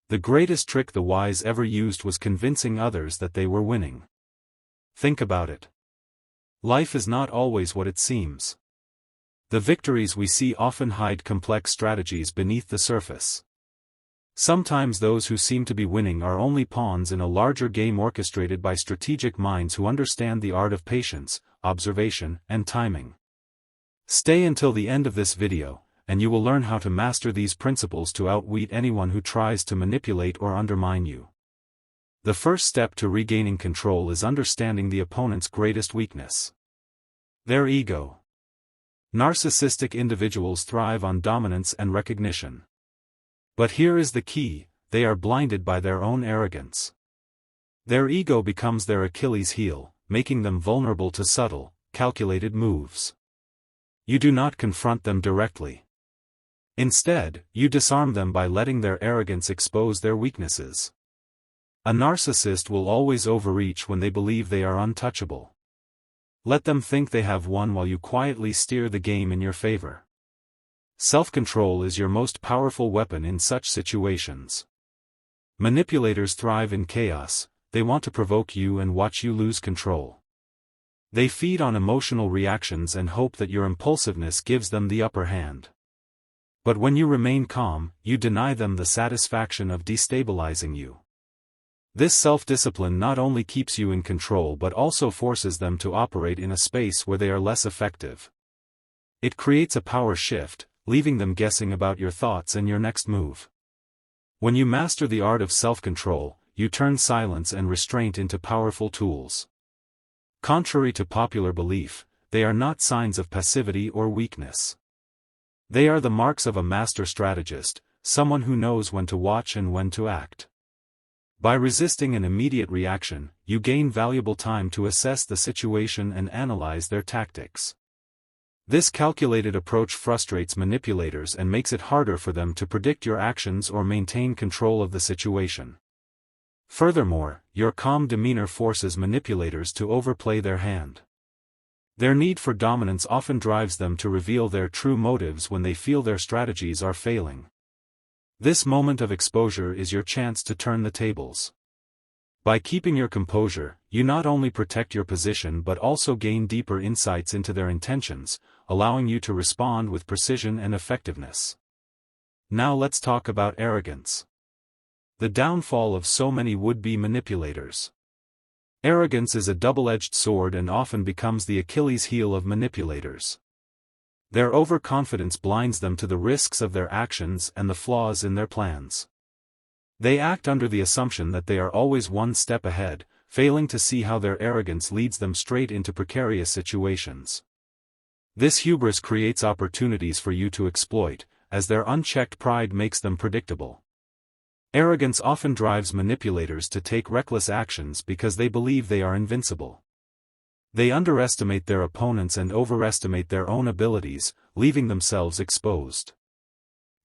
The greatest trick the wise ever used was convincing others that they were winning. Think about it. Life is not always what it seems. The victories we see often hide complex strategies beneath the surface. Sometimes those who seem to be winning are only pawns in a larger game orchestrated by strategic minds who understand the art of patience, observation, and timing. Stay until the end of this video, and you will learn how to master these principles to outwit anyone who tries to manipulate or undermine you. The first step to regaining control is understanding the opponent's greatest weakness: their ego. Narcissistic individuals thrive on dominance and recognition. But here is the key: they are blinded by their own arrogance. Their ego becomes their Achilles heel, making them vulnerable to subtle, calculated moves. You do not confront them directly. Instead, you disarm them by letting their arrogance expose their weaknesses. A narcissist will always overreach when they believe they are untouchable. Let them think they have won while you quietly steer the game in your favor. Self-control is your most powerful weapon in such situations. Manipulators thrive in chaos. They want to provoke you and watch you lose control. They feed on emotional reactions and hope that your impulsiveness gives them the upper hand. But when you remain calm, you deny them the satisfaction of destabilizing you. This self-discipline not only keeps you in control but also forces them to operate in a space where they are less effective. It creates a power shift, leaving them guessing about your thoughts and your next move. When you master the art of self-control, you turn silence and restraint into powerful tools. Contrary to popular belief, they are not signs of passivity or weakness. They are the marks of a master strategist, someone who knows when to watch and when to act. By resisting an immediate reaction, you gain valuable time to assess the situation and analyze their tactics. This calculated approach frustrates manipulators and makes it harder for them to predict your actions or maintain control of the situation. Furthermore, your calm demeanor forces manipulators to overplay their hand. Their need for dominance often drives them to reveal their true motives when they feel their strategies are failing. This moment of exposure is your chance to turn the tables. By keeping your composure, you not only protect your position but also gain deeper insights into their intentions, allowing you to respond with precision and effectiveness. Now let's talk about arrogance. The downfall of so many would-be manipulators. Arrogance is a double-edged sword and often becomes the Achilles heel of manipulators. Their overconfidence blinds them to the risks of their actions and the flaws in their plans. They act under the assumption that they are always one step ahead, failing to see how their arrogance leads them straight into precarious situations. This hubris creates opportunities for you to exploit, as their unchecked pride makes them predictable. Arrogance often drives manipulators to take reckless actions because they believe they are invincible. They underestimate their opponents and overestimate their own abilities, leaving themselves exposed.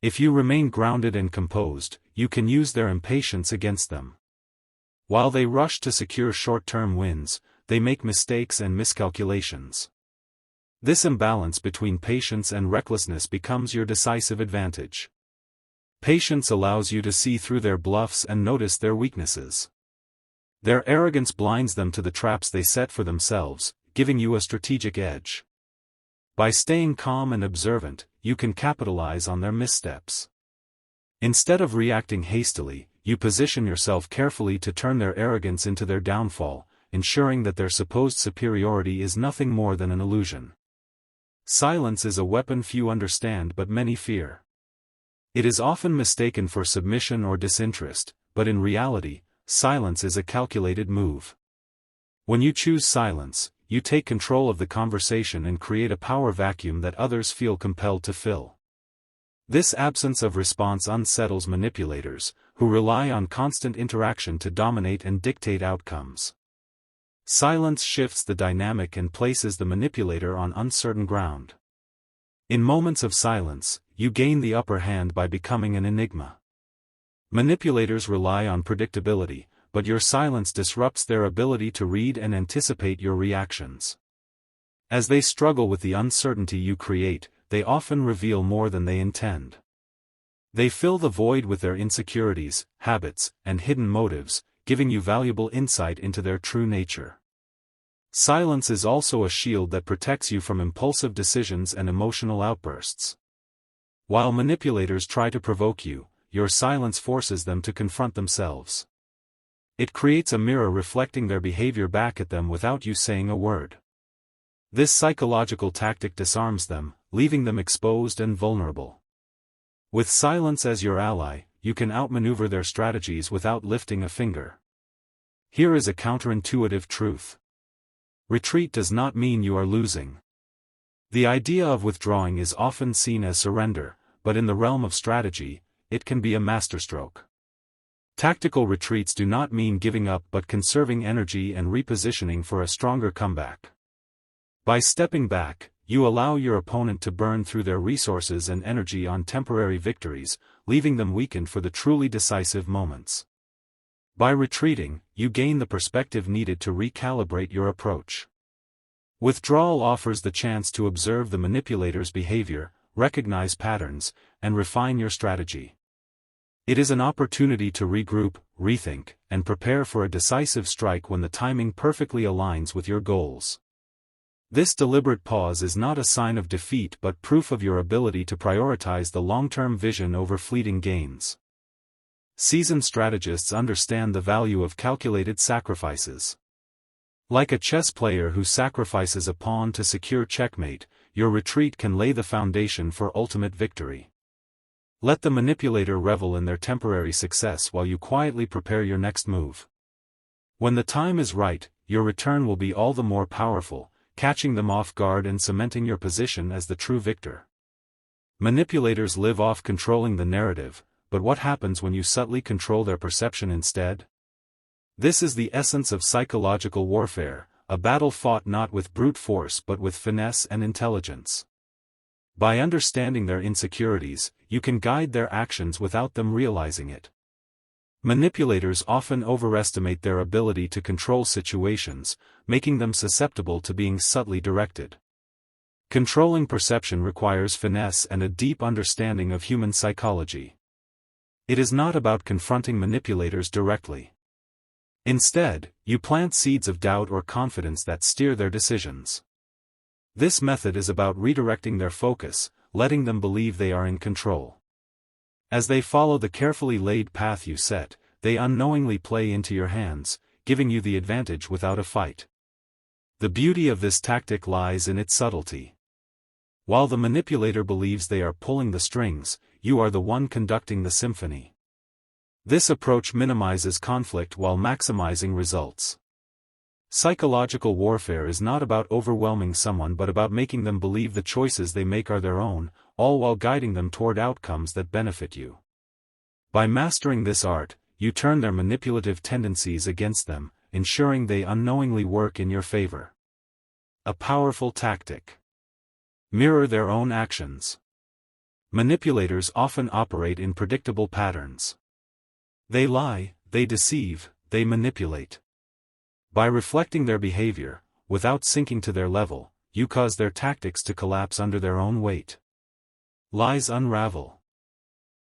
If you remain grounded and composed, you can use their impatience against them. While they rush to secure short-term wins, they make mistakes and miscalculations. This imbalance between patience and recklessness becomes your decisive advantage. Patience allows you to see through their bluffs and notice their weaknesses. Their arrogance blinds them to the traps they set for themselves, giving you a strategic edge. By staying calm and observant, you can capitalize on their missteps. Instead of reacting hastily, you position yourself carefully to turn their arrogance into their downfall, ensuring that their supposed superiority is nothing more than an illusion. Silence is a weapon few understand but many fear. It is often mistaken for submission or disinterest, but in reality, silence is a calculated move. When you choose silence, you take control of the conversation and create a power vacuum that others feel compelled to fill. This absence of response unsettles manipulators, who rely on constant interaction to dominate and dictate outcomes. Silence shifts the dynamic and places the manipulator on uncertain ground. In moments of silence, you gain the upper hand by becoming an enigma. Manipulators rely on predictability, but your silence disrupts their ability to read and anticipate your reactions. As they struggle with the uncertainty you create, they often reveal more than they intend. They fill the void with their insecurities, habits, and hidden motives, giving you valuable insight into their true nature. Silence is also a shield that protects you from impulsive decisions and emotional outbursts. While manipulators try to provoke you, your silence forces them to confront themselves. It creates a mirror reflecting their behavior back at them without you saying a word. This psychological tactic disarms them, leaving them exposed and vulnerable. With silence as your ally, you can outmaneuver their strategies without lifting a finger. Here is a counterintuitive truth. Retreat does not mean you are losing. The idea of withdrawing is often seen as surrender, but in the realm of strategy, it can be a masterstroke. Tactical retreats do not mean giving up but conserving energy and repositioning for a stronger comeback. By stepping back, you allow your opponent to burn through their resources and energy on temporary victories, leaving them weakened for the truly decisive moments. By retreating, you gain the perspective needed to recalibrate your approach. Withdrawal offers the chance to observe the manipulator's behavior, recognize patterns, and refine your strategy. It is an opportunity to regroup, rethink, and prepare for a decisive strike when the timing perfectly aligns with your goals. This deliberate pause is not a sign of defeat but proof of your ability to prioritize the long-term vision over fleeting gains. Seasoned strategists understand the value of calculated sacrifices. Like a chess player who sacrifices a pawn to secure checkmate, your retreat can lay the foundation for ultimate victory. Let the manipulator revel in their temporary success while you quietly prepare your next move. When the time is right, your return will be all the more powerful, catching them off guard and cementing your position as the true victor. Manipulators live off controlling the narrative, but what happens when you subtly control their perception instead? This is the essence of psychological warfare, a battle fought not with brute force but with finesse and intelligence. By understanding their insecurities, you can guide their actions without them realizing it. Manipulators often overestimate their ability to control situations, making them susceptible to being subtly directed. Controlling perception requires finesse and a deep understanding of human psychology. It is not about confronting manipulators directly. Instead, you plant seeds of doubt or confidence that steer their decisions. This method is about redirecting their focus, letting them believe they are in control. As they follow the carefully laid path you set, they unknowingly play into your hands, giving you the advantage without a fight. The beauty of this tactic lies in its subtlety. While the manipulator believes they are pulling the strings, you are the one conducting the symphony. This approach minimizes conflict while maximizing results. Psychological warfare is not about overwhelming someone but about making them believe the choices they make are their own, all while guiding them toward outcomes that benefit you. By mastering this art, you turn their manipulative tendencies against them, ensuring they unknowingly work in your favor. A powerful tactic. Mirror their own actions. Manipulators often operate in predictable patterns. They lie, they deceive, they manipulate. By reflecting their behavior, without sinking to their level, you cause their tactics to collapse under their own weight. Lies unravel.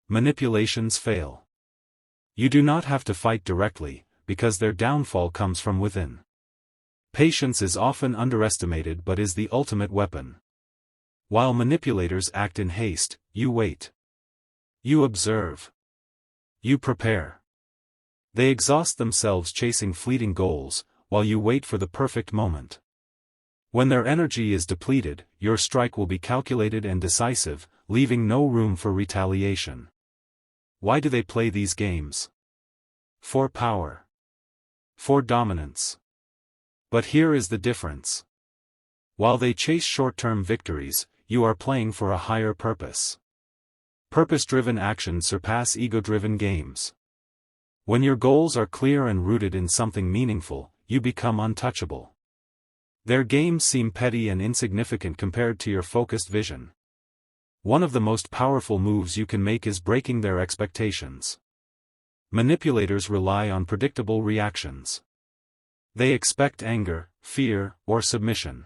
Manipulations fail. You do not have to fight directly, because their downfall comes from within. Patience is often underestimated but is the ultimate weapon. While manipulators act in haste, you wait. You observe. You prepare. They exhaust themselves chasing fleeting goals, while you wait for the perfect moment. When their energy is depleted, your strike will be calculated and decisive, leaving no room for retaliation. Why do they play these games? For power. For dominance. But here is the difference. While they chase short-term victories, you are playing for a higher purpose. Purpose-driven actions surpass ego-driven games. When your goals are clear and rooted in something meaningful, you become untouchable. Their games seem petty and insignificant compared to your focused vision. One of the most powerful moves you can make is breaking their expectations. Manipulators rely on predictable reactions. They expect anger, fear, or submission.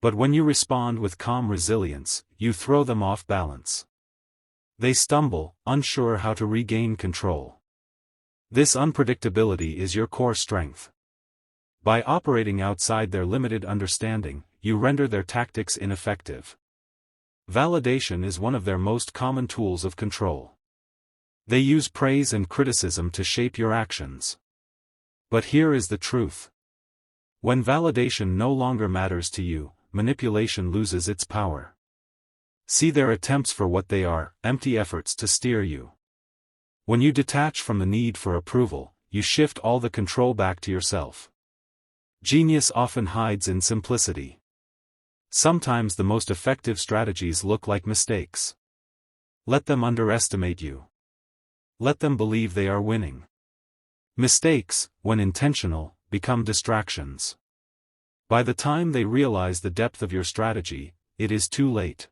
But when you respond with calm resilience, you throw them off balance. They stumble, unsure how to regain control. This unpredictability is your core strength. By operating outside their limited understanding, you render their tactics ineffective. Validation is one of their most common tools of control. They use praise and criticism to shape your actions. But here is the truth. When validation no longer matters to you, manipulation loses its power. See their attempts for what they are, empty efforts to steer you. When you detach from the need for approval, you shift all the control back to yourself. Genius often hides in simplicity. Sometimes the most effective strategies look like mistakes. Let them underestimate you. Let them believe they are winning. Mistakes, when intentional, become distractions. By the time they realize the depth of your strategy, it is too late.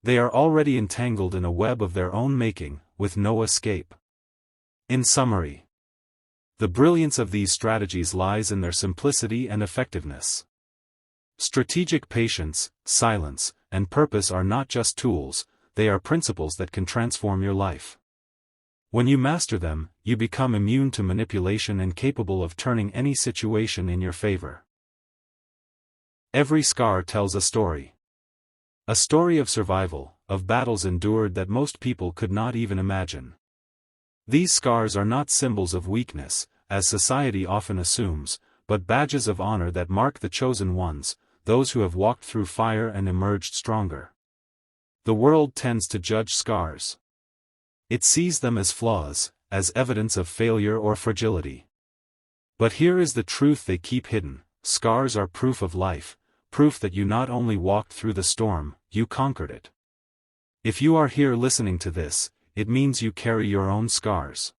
They are already entangled in a web of their own making, with no escape. In summary, the brilliance of these strategies lies in their simplicity and effectiveness. Strategic patience, silence, and purpose are not just tools, they are principles that can transform your life. When you master them, you become immune to manipulation and capable of turning any situation in your favor. Every scar tells a story. A story of survival, of battles endured that most people could not even imagine. These scars are not symbols of weakness, as society often assumes, but badges of honor that mark the chosen ones, those who have walked through fire and emerged stronger. The world tends to judge scars. It sees them as flaws, as evidence of failure or fragility. But here is the truth they keep hidden: scars are proof of life, proof that you not only walked through the storm, you conquered it. If you are here listening to this, it means you carry your own scars.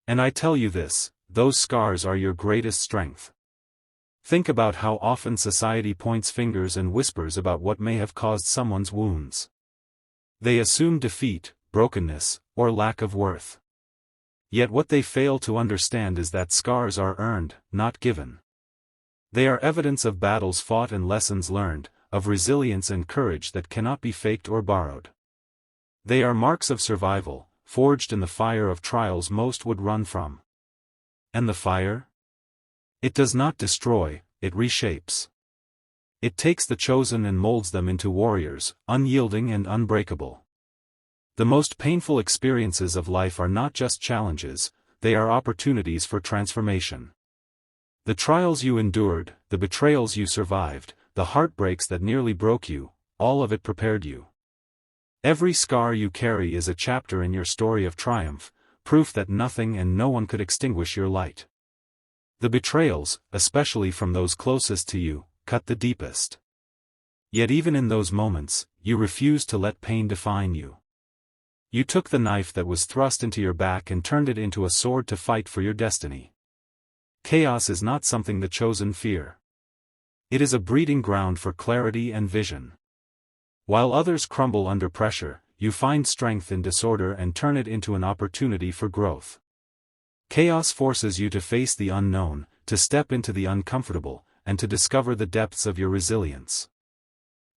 And I tell you this, those scars are your greatest strength. Think about how often society points fingers and whispers about what may have caused someone's wounds. They assume defeat, brokenness, or lack of worth. Yet what they fail to understand is that scars are earned, not given. They are evidence of battles fought and lessons learned, of resilience and courage that cannot be faked or borrowed. They are marks of survival, forged in the fire of trials most would run from. And the fire? It does not destroy, it reshapes. It takes the chosen and molds them into warriors, unyielding and unbreakable. The most painful experiences of life are not just challenges, they are opportunities for transformation. The trials you endured, the betrayals you survived, the heartbreaks that nearly broke you, all of it prepared you. Every scar you carry is a chapter in your story of triumph, proof that nothing and no one could extinguish your light. The betrayals, especially from those closest to you, cut the deepest. Yet even in those moments, you refused to let pain define you. You took the knife that was thrust into your back and turned it into a sword to fight for your destiny. Chaos is not something the chosen fear. It is a breeding ground for clarity and vision. While others crumble under pressure, you find strength in disorder and turn it into an opportunity for growth. Chaos forces you to face the unknown, to step into the uncomfortable, and to discover the depths of your resilience.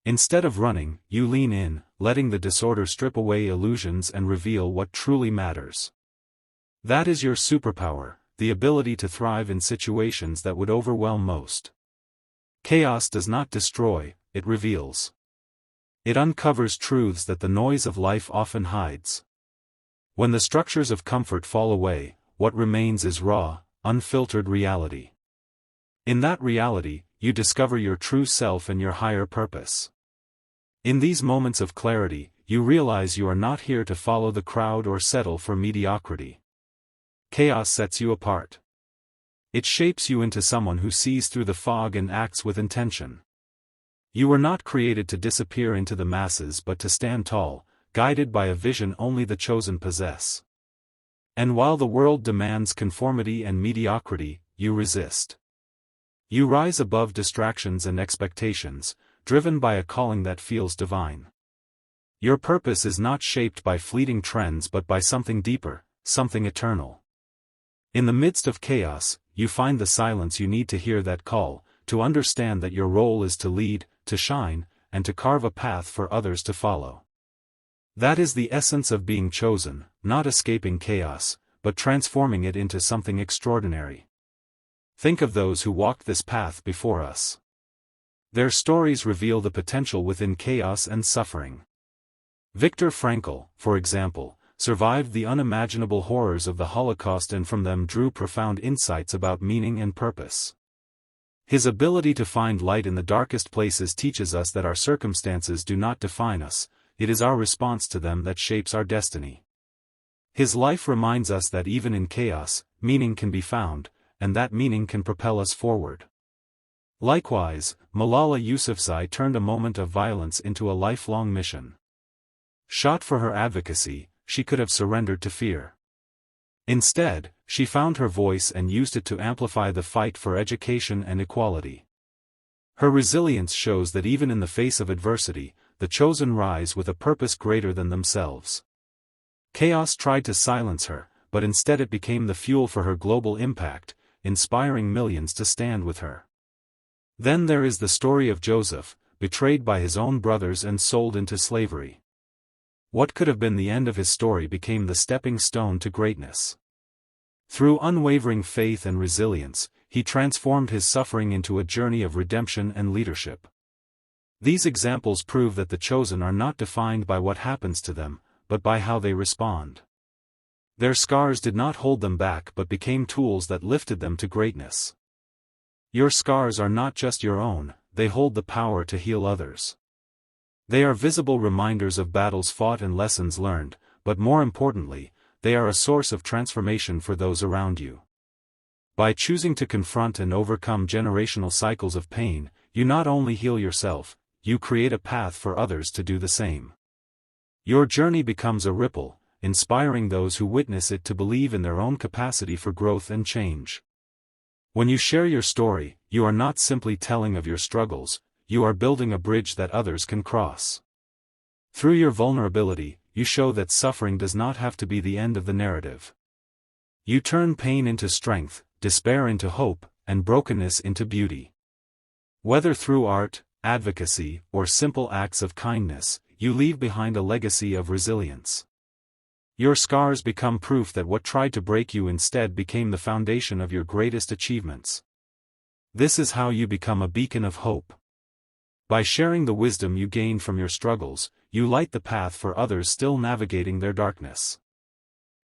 Instead of running, you lean in, letting the disorder strip away illusions and reveal what truly matters. That is your superpower, the ability to thrive in situations that would overwhelm most. Chaos does not destroy, it reveals. It uncovers truths that the noise of life often hides. When the structures of comfort fall away, what remains is raw, unfiltered reality. In that reality, you discover your true self and your higher purpose. In these moments of clarity, you realize you are not here to follow the crowd or settle for mediocrity. Chaos sets you apart. It shapes you into someone who sees through the fog and acts with intention. You were not created to disappear into the masses but to stand tall, guided by a vision only the chosen possess. And while the world demands conformity and mediocrity, you resist. You rise above distractions and expectations, driven by a calling that feels divine. Your purpose is not shaped by fleeting trends but by something deeper, something eternal. In the midst of chaos, you find the silence you need to hear that call, to understand that your role is to lead, to shine, and to carve a path for others to follow. That is the essence of being chosen, not escaping chaos, but transforming it into something extraordinary. Think of those who walked this path before us. Their stories reveal the potential within chaos and suffering. Viktor Frankl, for example, survived the unimaginable horrors of the Holocaust and from them drew profound insights about meaning and purpose. His ability to find light in the darkest places teaches us that our circumstances do not define us, it is our response to them that shapes our destiny. His life reminds us that even in chaos, meaning can be found, and that meaning can propel us forward. Likewise, Malala Yousafzai turned a moment of violence into a lifelong mission. Shot for her advocacy, she could have surrendered to fear. Instead, she found her voice and used it to amplify the fight for education and equality. Her resilience shows that even in the face of adversity, the chosen rise with a purpose greater than themselves. Chaos tried to silence her, but instead it became the fuel for her global impact, inspiring millions to stand with her. Then there is the story of Joseph, betrayed by his own brothers and sold into slavery. What could have been the end of his story became the stepping stone to greatness. Through unwavering faith and resilience, he transformed his suffering into a journey of redemption and leadership. These examples prove that the chosen are not defined by what happens to them, but by how they respond. Their scars did not hold them back but became tools that lifted them to greatness. Your scars are not just your own, they hold the power to heal others. They are visible reminders of battles fought and lessons learned, but more importantly, they are a source of transformation for those around you. By choosing to confront and overcome generational cycles of pain, you not only heal yourself, you create a path for others to do the same. Your journey becomes a ripple, inspiring those who witness it to believe in their own capacity for growth and change. When you share your story, you are not simply telling of your struggles, you are building a bridge that others can cross. Through your vulnerability, you show that suffering does not have to be the end of the narrative. You turn pain into strength, despair into hope, and brokenness into beauty. Whether through art, advocacy, or simple acts of kindness, you leave behind a legacy of resilience. Your scars become proof that what tried to break you instead became the foundation of your greatest achievements. This is how you become a beacon of hope. By sharing the wisdom you gain from your struggles, you light the path for others still navigating their darkness.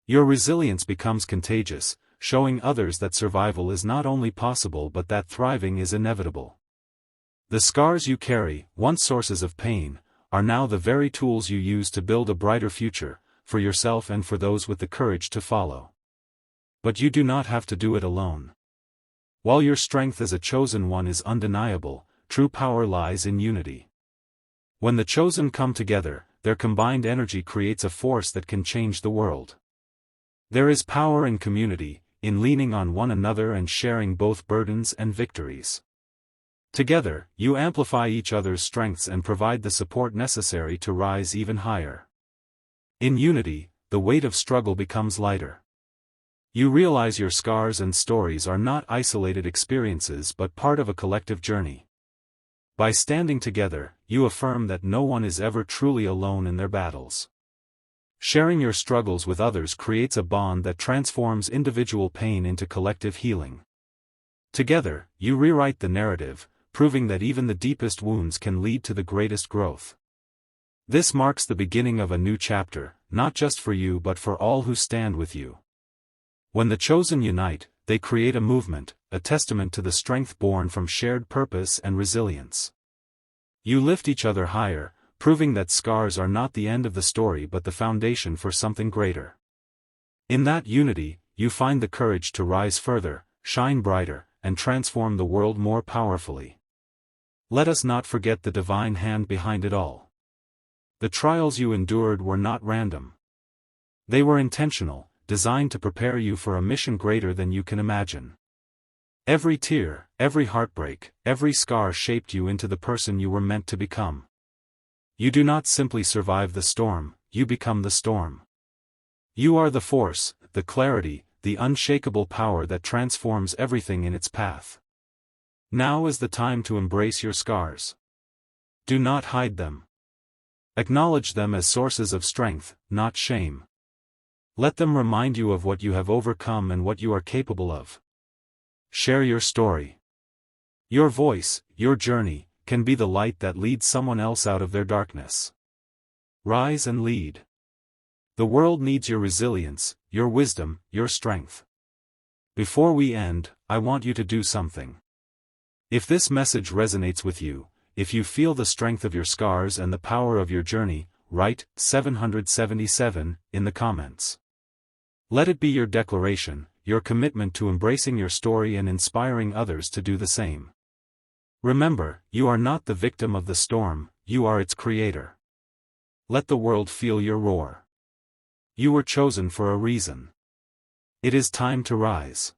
Your resilience becomes contagious, showing others that survival is not only possible but that thriving is inevitable. The scars you carry, once sources of pain, are now the very tools you use to build a brighter future, for yourself and for those with the courage to follow. But you do not have to do it alone. While your strength as a chosen one is undeniable, true power lies in unity. When the chosen come together, their combined energy creates a force that can change the world. There is power in community, in leaning on one another and sharing both burdens and victories. Together, you amplify each other's strengths and provide the support necessary to rise even higher. In unity, the weight of struggle becomes lighter. You realize your scars and stories are not isolated experiences but part of a collective journey. By standing together, you affirm that no one is ever truly alone in their battles. Sharing your struggles with others creates a bond that transforms individual pain into collective healing. Together, you rewrite the narrative, proving that even the deepest wounds can lead to the greatest growth. This marks the beginning of a new chapter, not just for you but for all who stand with you. When the chosen unite, they create a movement, a testament to the strength born from shared purpose and resilience. You lift each other higher, proving that scars are not the end of the story but the foundation for something greater. In that unity, you find the courage to rise further, shine brighter, and transform the world more powerfully. Let us not forget the divine hand behind it all. The trials you endured were not random. They were intentional, designed to prepare you for a mission greater than you can imagine. Every tear, every heartbreak, every scar shaped you into the person you were meant to become. You do not simply survive the storm, you become the storm. You are the force, the clarity, the unshakable power that transforms everything in its path. Now is the time to embrace your scars. Do not hide them. Acknowledge them as sources of strength, not shame. Let them remind you of what you have overcome and what you are capable of. Share your story. Your voice, your journey, can be the light that leads someone else out of their darkness. Rise and lead. The world needs your resilience, your wisdom, your strength. Before we end, I want you to do something. If this message resonates with you, if you feel the strength of your scars and the power of your journey, write 777 in the comments. Let it be your declaration, your commitment to embracing your story and inspiring others to do the same. Remember, you are not the victim of the storm, you are its creator. Let the world feel your roar. You were chosen for a reason. It is time to rise.